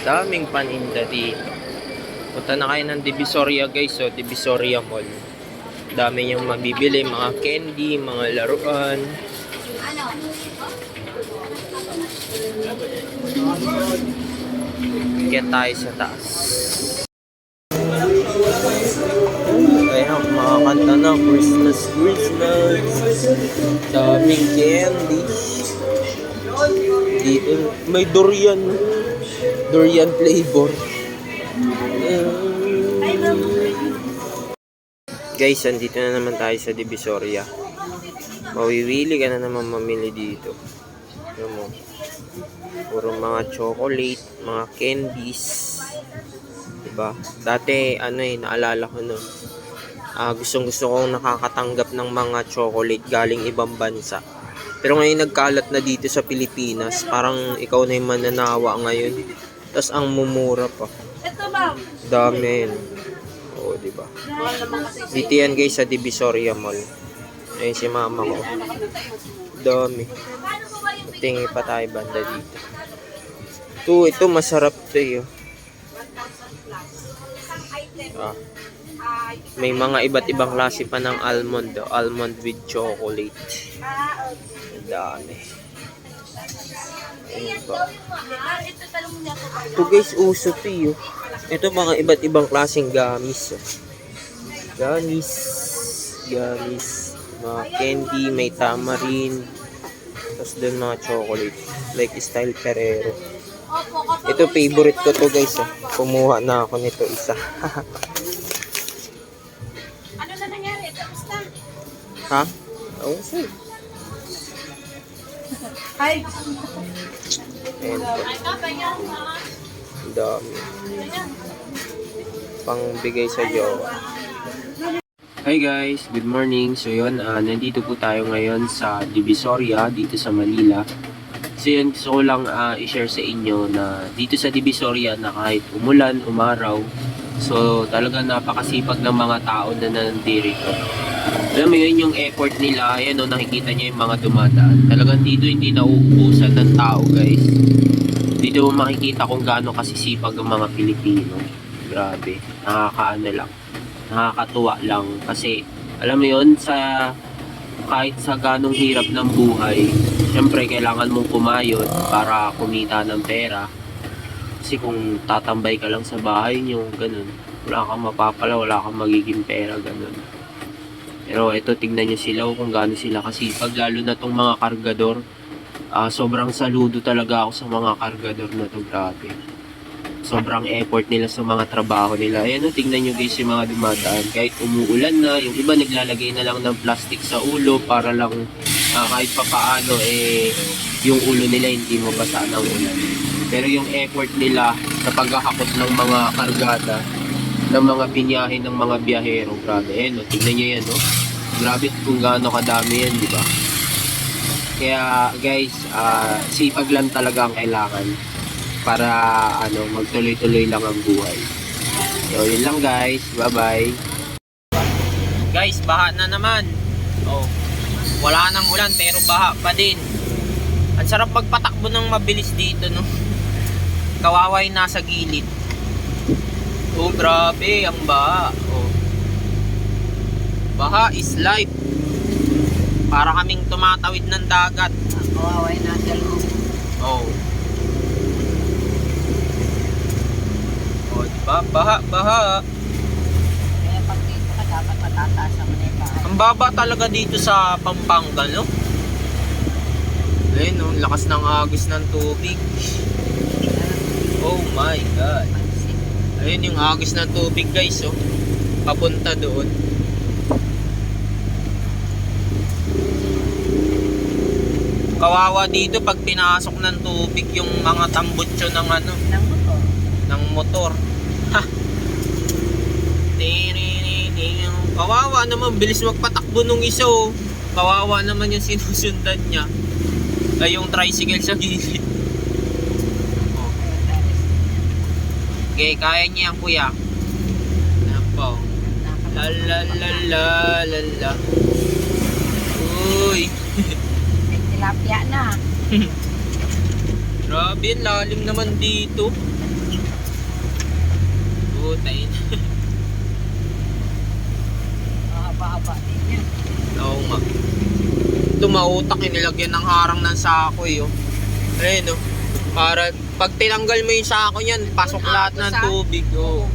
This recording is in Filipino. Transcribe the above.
Daming paninda dito. Punta na kayo ng Divisoria guys, so Divisoria Mall. Dami yung mabibili, mga candy, mga laruan. Kaya tayo sa taas. Ayan, mga kanta na Christmas. Daming candy. Dito, may durian flavor. Guys, andito na naman tayo sa Divisoria. Mawiwili ka na naman mamili dito. Ayan mo. Puro mga chocolate, mga candies. Diba? Dati, naalala ko nun. Gustong-gusto kong nakakatanggap ng mga chocolate galing ibang bansa. Pero ngayon nagkalat na dito sa Pilipinas. Parang ikaw na yung mananawa ngayon. Tapos ang mumura pa. Dami. Oo, diba? Dito yan guys sa Divisoria Mall. Ayun si mama ko. Dami. Tingin pa tayo banda dito. Ito masarap to yun. May mga iba't ibang klase pa ng almond. Almond with chocolate. Dami. Ito guys, uso to yun. Ito mga iba't ibang klaseng gamis. Gamis. Mga candy, may tamarind. Tapos doon mga chocolate. Like style Ferrero. Ito favorite ko to guys. Kumuha na ako nito isa. Ano na nangyari? Tapos na. Ha? Oo, sir. Ay. Ayan po. Ang dami. Pangbigay sa jowa. Hi guys, good morning. So yun, nandito po tayo ngayon sa Divisoria, dito sa Manila. So yun, gusto ko lang i-share sa inyo na dito sa Divisoria na kahit umulan, umaraw, so talaga napakasipag ng mga tao na nandito. Alam mo yun, yung effort nila, ayan o, nakikita nyo yung mga dumadaan. Talagang dito hindi nauubusan ng tao guys. Dito mo makikita kung gaano kasisipag ang mga Pilipino. Grabe, nakakaano lang. Nakakatuwa lang kasi alam mo yun, kahit sa ganong hirap ng buhay, syempre kailangan mong kumayod para kumita ng pera. Kasi kung tatambay ka lang sa bahay nyo, ganun, wala kang mapapala, wala kang magiging pera, ganun. Pero ito, tignan nyo sila kung gaano sila kasipag, lalo na tong mga kargador. Sobrang saludo talaga ako sa mga kargador na to, grabe. Sobrang effort nila sa mga trabaho nila. Ayan o, tingnan nyo guys yung mga dumadaan. Kahit umuulan na, yung iba naglalagay na lang ng plastic sa ulo para lang kahit papaano yung ulo nila hindi mabasa ng ulan. Pero yung effort nila sa paghahakot ng mga kargada, ng mga binyahe ng mga biyahero, grabe. Ayan o, tingnan nyo yan o. Grabe kung gaano kadami yan, di ba? Kaya guys, sipag lang talaga ang kailangan para magtuloy-tuloy lang ang buhay. So yun lang guys, bye bye. Guys, baha na naman. Wala nang ulan pero baha pa din. Ang sarap magpatakbo ng mabilis dito, no? Kawaway nasa gilid. Grabe ang baha. Baha is life. Para kaming tumatawid ng dagat. Kawaway nasa loob. Diba? Baha. Kaya pag dito ka, dapat matataas ang maneka. Ang baba talaga dito sa Pampanga, no? Ayun, no? Lakas ng agos ng tubig. Oh my God. Ayun yung agos ng tubig, guys, oh. Papunta doon. Kawawa dito pag pinasok ng tubig yung mga tambutso ng ng motor. Ha. Kawawa naman, bilis magpatakbo nung isa, oh. Kawawa naman yung sinusundan niya. Ay yung tricycle sa gilid. Okay, kaya niya yan, kuya. Ayan po. La. Uy. Tilapia na. Grabe, lalim naman dito. butain. Mahaba-haba din yan. Oo nga. Ito mautak, inilagyan ng harang ng sako eh. Oh. Ayun oh. Para pag tinanggal mo yung sako niyan, pasok lahat ng tubig. Oh.